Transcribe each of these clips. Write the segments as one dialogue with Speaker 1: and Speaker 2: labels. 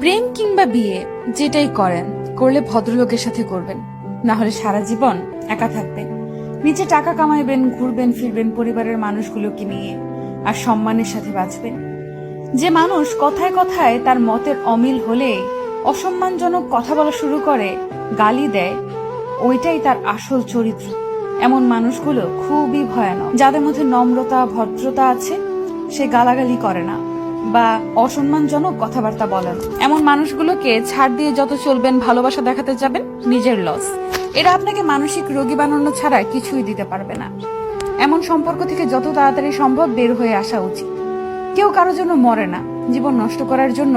Speaker 1: প্রেম কিংবা বিয়ে যেটাই করেন, করলে ভদ্রলোকের সাথে করবেন, না হলে সারা জীবন একা থাকবেন। নিজে টাকা কামাইবেন, ঘুরবেন ফিরবেন পরিবারের মানুষগুলোকে নিয়ে, আর সম্মানের সাথে বাঁচবেন। যে মানুষ কথায় কথায় তার মতের অমিল হলে অসম্মানজনক কথা বলা শুরু করে, গালি দেয়, ওইটাই তার আসল চরিত্র। এমন মানুষগুলো খুবই ভয়ানক। যাদের মধ্যে নম্রতা ভদ্রতা আছে, সে গালাগালি করে না বা অসম্মানজনক কথাবার্তা বলেন। এমন মানুষগুলোকে ছাড় দিয়ে যত চলবেন, ভালোবাসা দেখাতে যাবেন, নিজের লস। এরা আপনাকে মানসিক রোগী বানানো ছাড়া কিছুই দিতে পারবে না। এমন সম্পর্ক থেকে যত তাড়াতাড়ি সম্ভব বের হয়ে আসা উচিত। কেউ কারোর জন্য মরে না। জীবন নষ্ট করার জন্য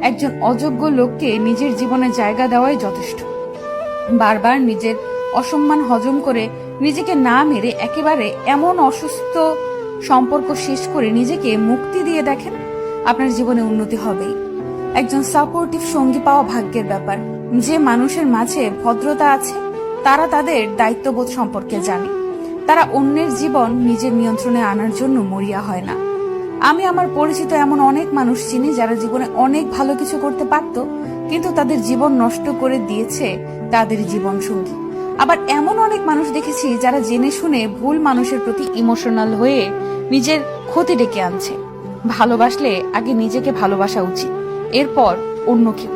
Speaker 1: একজন অযোগ্য লোককে নিজের জীবনে জায়গা দেওয়াই যথেষ্ট। বারবার নিজের অসম্মান হজম করে নিজেকে না মেরে একেবারে এমন অসুস্থ সম্পর্ক শেষ করে নিজেকে মুক্তি দিয়ে দেখেন, আপনার জীবনে উন্নতি হবেই। একজন সাপোর্টিভ সঙ্গী পাওয়া ভাগ্যের ব্যাপার। যে মানুষের মাঝে ভদ্রতা আছে, তারা তাদের দায়িত্ববোধ সম্পর্কে জানে। তারা অন্যের জীবন নিজের নিয়ন্ত্রণে আনার জন্য মরিয়া হয় না। আমি আমার পরিচিত এমন অনেক মানুষ চিনি যারা জীবনে অনেক ভালো কিছু করতে পারত, কিন্তু তাদের জীবন নষ্ট করে দিয়েছে তাদের জীবন সঙ্গী। আবার এমন অনেক মানুষ দেখেছি যারা জেনে শুনে ভুল মানুষের প্রতি ইমোশনাল হয়ে নিজের ক্ষতি ডেকে আনছে। ভালোবাসলে আগে নিজেকে ভালোবাসা উচিত, এরপর অন্য কেউ।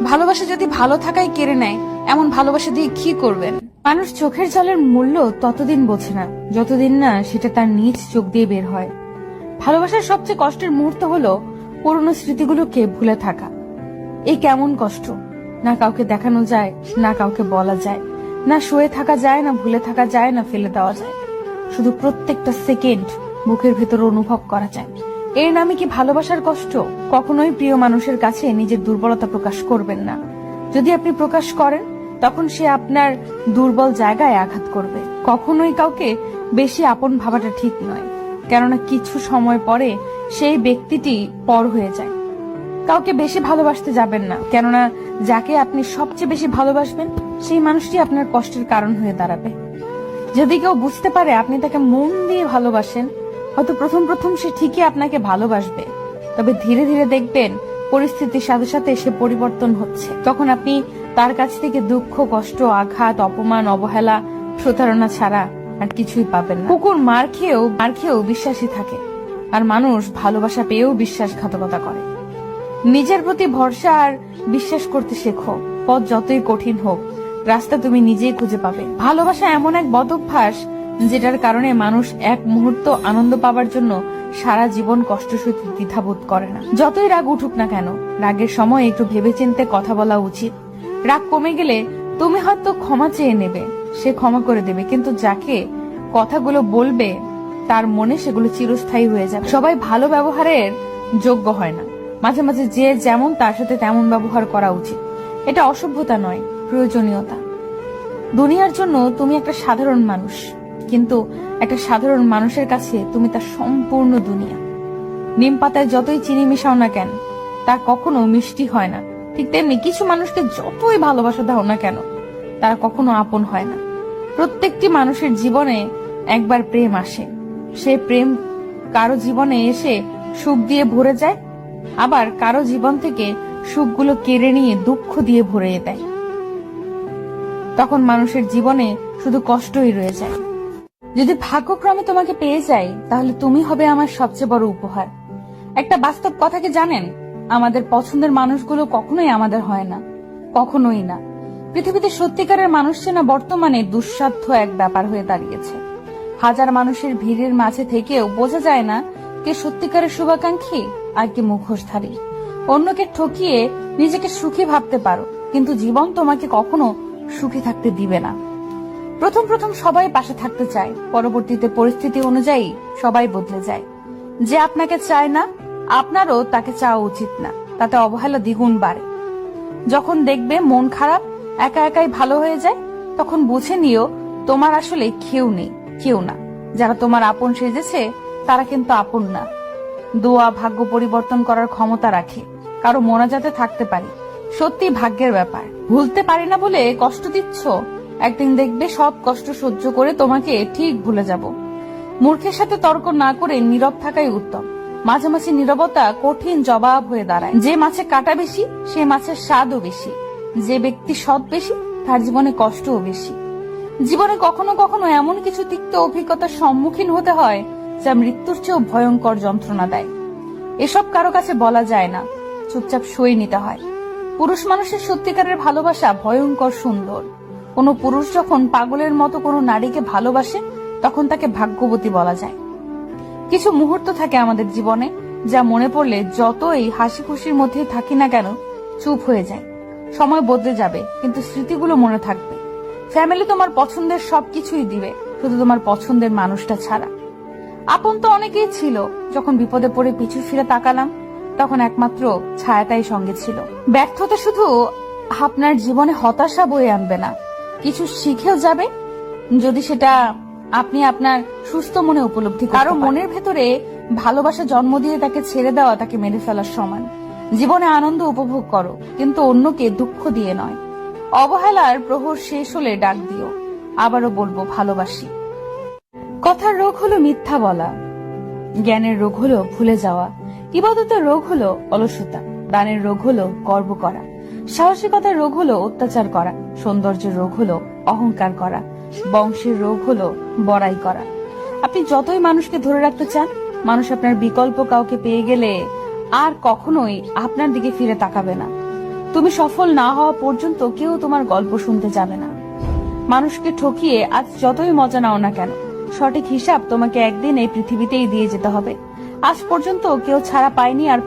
Speaker 1: ভালোবাসা যদি ভালো থাকাই কেড়ে নেয়, এমন ভালোবাসা দিয়ে কি করবেন? মানুষ চোখের জলের মূল্য ততদিন বোঝে না যতদিন না সেটা তার নিজ চোখ দিয়ে বের হয়। ভালোবাসার সবচেয়ে কষ্টের মুহূর্ত হলো পুরনো স্মৃতিগুলোকে ভুলে থাকা। এই কেমন কষ্ট! না কাউকে দেখানো যায়, না কাউকে বলা যায়, না শুয়ে থাকা যায়, না ভুলে থাকা যায়, না ফেলে দেওয়া যায়। শুধু প্রত্যেকটা সেকেন্ড বুকের ভেতর অনুভব করা যায়। এর নামে কি ভালোবাসার কষ্ট? কখনোই প্রিয় মানুষের কাছে নিজের দুর্বলতা প্রকাশ করবেন না। যদি আপনি প্রকাশ করেন, তখন সে আপনার দুর্বল জায়গায় আঘাত করবে। কখনোই কাউকে বেশি আপন ভাবাটা ঠিক নয়, কেননা কিছু সময় পরে সেই ব্যক্তিটি পর হয়ে যায়। কাউকে বেশি ভালোবাসতে যাবেন না, কেননা যাকে আপনি সবচেয়ে বেশি ভালোবাসবেন, সেই মানুষটি আপনার কষ্টের কারণ হয়ে দাঁড়াবে। যদি কেউ বুঝতে পারে আপনি তাকে মন দিয়ে ভালোবাসেন, হয়তো প্রথম প্রথম সে ঠিকই আপনাকে ভালোবাসবে, তবে ধীরে ধীরে দেখবেন পরিস্থিতির সাথে সাথে সে পরিবর্তন হচ্ছে। তখন আপনি তার কাছ থেকে দুঃখ, কষ্ট, আঘাত, অপমান, অবহেলা, প্রতারণা ছাড়া আর কিছুই পাবেন না। কুকুর মার খেয়েও বিশ্বাসী থাকে, আর মানুষ ভালোবাসা পেয়েও বিশ্বাসঘাতকতা করে। নিজের প্রতি ভরসা আর বিশ্বাস করতে শেখো। পথ যতই কঠিন হোক, রাস্তা তুমি নিজেই খুঁজে পাবে। ভালোবাসা এমন এক বদ অভ্যাস যেটার কারণে মানুষ এক মুহূর্ত আনন্দ পাওয়ার জন্য সারা জীবন কষ্ট সইতে দ্বিধাবোধ করে না। যতই রাগ উঠুক না কেন, রাগের সময় একটু ভেবেচিন্তে কথা বলা উচিত। রাগ কমে গেলে তুমি হয়তো ক্ষমা চেয়ে নেবে, সে ক্ষমা করে দেবে, কিন্তু যাকে কথাগুলো বলবে তার মনে সেগুলো চিরস্থায়ী হয়ে যাবে। সবাই ভালো ব্যবহারের যোগ্য হয় না। মাঝে মাঝে যে যেমন তার সাথে তেমন ব্যবহার করা উচিত। এটা অসভ্যতা নয়, প্রয়োজনীয়তা। দুনিয়ার জন্য তুমি একটা সাধারণ মানুষ, কিন্তু একটা সাধারণ মানুষের কাছে তুমি তার সম্পূর্ণ দুনিয়া। নিম পাতায় যতই চিনি মিশাও না কেন, তা কখনো মিষ্টি হয় না। ঠিক তেমনি কিছু মানুষকে যতই ভালোবাসা দাও না কেন, তারা কখনো আপন হয় না। প্রত্যেকটি মানুষের জীবনে একবার প্রেম আসে। সে প্রেম কারো জীবনে এসে সুখ দিয়ে ভরে যায়, আবার কারো জীবন থেকে সুখগুলো কেড়ে নিয়ে দুঃখ দিয়ে ভরিয়ে দেয়। তখন মানুষের জীবনে শুধু কষ্টই রয়ে যায়। যদি ভাগ্যক্রমে তোমাকে পেয়ে যাই, তাহলে তুমি হবে আমার সবচেয়ে বড় উপহার। একটা বাস্তব কথা কি জানেন? আমাদের পছন্দের মানুষগুলো কখনোই আমাদের হয় না, কখনোই না। পৃথিবীতে সত্যিকারের মানুষ চেনা বর্তমানে দুঃসাধ্য এক ব্যাপার হয়ে দাঁড়িয়েছে। হাজার মানুষের ভিড়ের মাঝে থেকেও বোঝা যায় না কে সত্যিকারের শুভাকাঙ্ক্ষী আর কে মুখোশধারী। অন্যকে ঠকিয়ে নিজেকে সুখী ভাবতে পারো, কিন্তু জীবন তোমাকে কখনো সুখী থাকতে দিবে না। প্রথম প্রথম সবাই পাশে থাকতে চায়, পরবর্তীতে পরিস্থিতি অনুযায়ী সবাই বদলে যায়। যে আপনাকে চায় না, আপনারও তাকে চাওয়া উচিত না, তাতে অবহেলা দ্বিগুণ বাড়ে। যখন দেখবে মন খারাপ, একা একাই ভালো হয়ে যায়, তখন বুঝে নিও তোমার আসলে কেউ না। যারা তোমার আপন সেজেছে তারা কিন্তু আপন না। দোয়া ভাগ্য পরিবর্তন করার ক্ষমতা রাখে। কারো মোনাজাতে থাকতে পারি, সত্যি ভাগ্যের ব্যাপার। ভুলতে পারি না বলে কষ্ট দিচ্ছ, একদিন দেখবে সব কষ্ট সহ্য করে তোমাকে ঠিক ভুলে যাব। মূর্খের সাথে তর্ক না করে নীরব থাকাই উত্তম। মাঝে মাঝে নীরবতা কঠিন জবাব হয়ে দাঁড়ায়। যে মাছে কাটা বেশি সে মাছের স্বাদও বেশি। যে ব্যক্তি সৎ বেশি তার জীবনে কষ্টও বেশি। জীবনে কখনো কখনো এমন কিছু তিক্ত অভিজ্ঞতার সম্মুখীন হতে হয় যা মৃত্যুর চেয়েও ভয়ঙ্কর যন্ত্রণা দেয়। এসব কারো কাছে বলা যায় না, চুপচাপ সই নিতে হয়। পুরুষ মানুষের সত্যিকারের ভালোবাসা ভয়ঙ্কর সুন্দর। কোনো পুরুষ যখন পাগলের মতো কোনো নারীকে ভালোবাসে তখন তাকে ভাগ্যবতী বলা যায়। কিছু মুহূর্ত থাকে আমাদের জীবনে যা মনে পড়লে যতই হাসি খুশির মধ্যে থাকি না কেন চুপ হয়ে যায়। সময় বদলে যাবে কিন্তু স্মৃতিগুলো মনে থাকবে। ফ্যামিলি তোমার পছন্দের সবকিছুই দিবে, শুধু তোমার পছন্দের মানুষটা ছাড়া। আপন তো অনেকেই ছিল, যখন বিপদে পড়ে পিছু ফিরে তাকালাম তখন একমাত্র ছায়াটাই সঙ্গে ছিল। ব্যর্থতা শুধু আপনার জীবনে হতাশা বয়ে আনবে না, কিছু শিখেও যাবে যদি সেটা আপনি আপনার সুস্থ মনে উপলব্ধি করেন। কারো মনের ভেতরে ভালোবাসা জন্ম দিয়ে তাকে ছেড়ে দেওয়া তাকে মেরে ফেলার সমান। জীবনে আনন্দ উপভোগ করো, কিন্তু অন্যকে দুঃখ দিয়ে নয়। অবহেলার প্রহর শেষ হলে ডাক দিও, আবারও বলবো ভালোবাসি। কথার রোগ হলো মিথ্যা বলা, জ্ঞানের রোগ হলো ভুলে যাওয়া, ইবাদতের রোগ হলো অলসতা, দানের রোগ হলো গর্ব করা, সাহসিকতার রোগ হলো অত্যাচার করা, সৌন্দর্যের রোগ হলো অহংকার করা, বংশের রোগ হলো বড়াই করা। আপনি যতই মানুষকে ধরে রাখতে চান, মানুষ আপনার বিকল্প কাউকে পেয়ে গেলে আর কখনোই আপনার দিকে ফিরে তাকাবে না। তুমি সফল না হওয়া পর্যন্ত কেউ তোমার গল্প শুনতে যাবে না। মানুষকে ঠকিয়ে আজ যতই মজা নাও না কেন, সঠিক হিসাব তোমাকে একদিন এই পৃথিবীতেই দিয়ে যেতে হবে। আজ পর্যন্ত কেউ ছাড়া পায়নি আর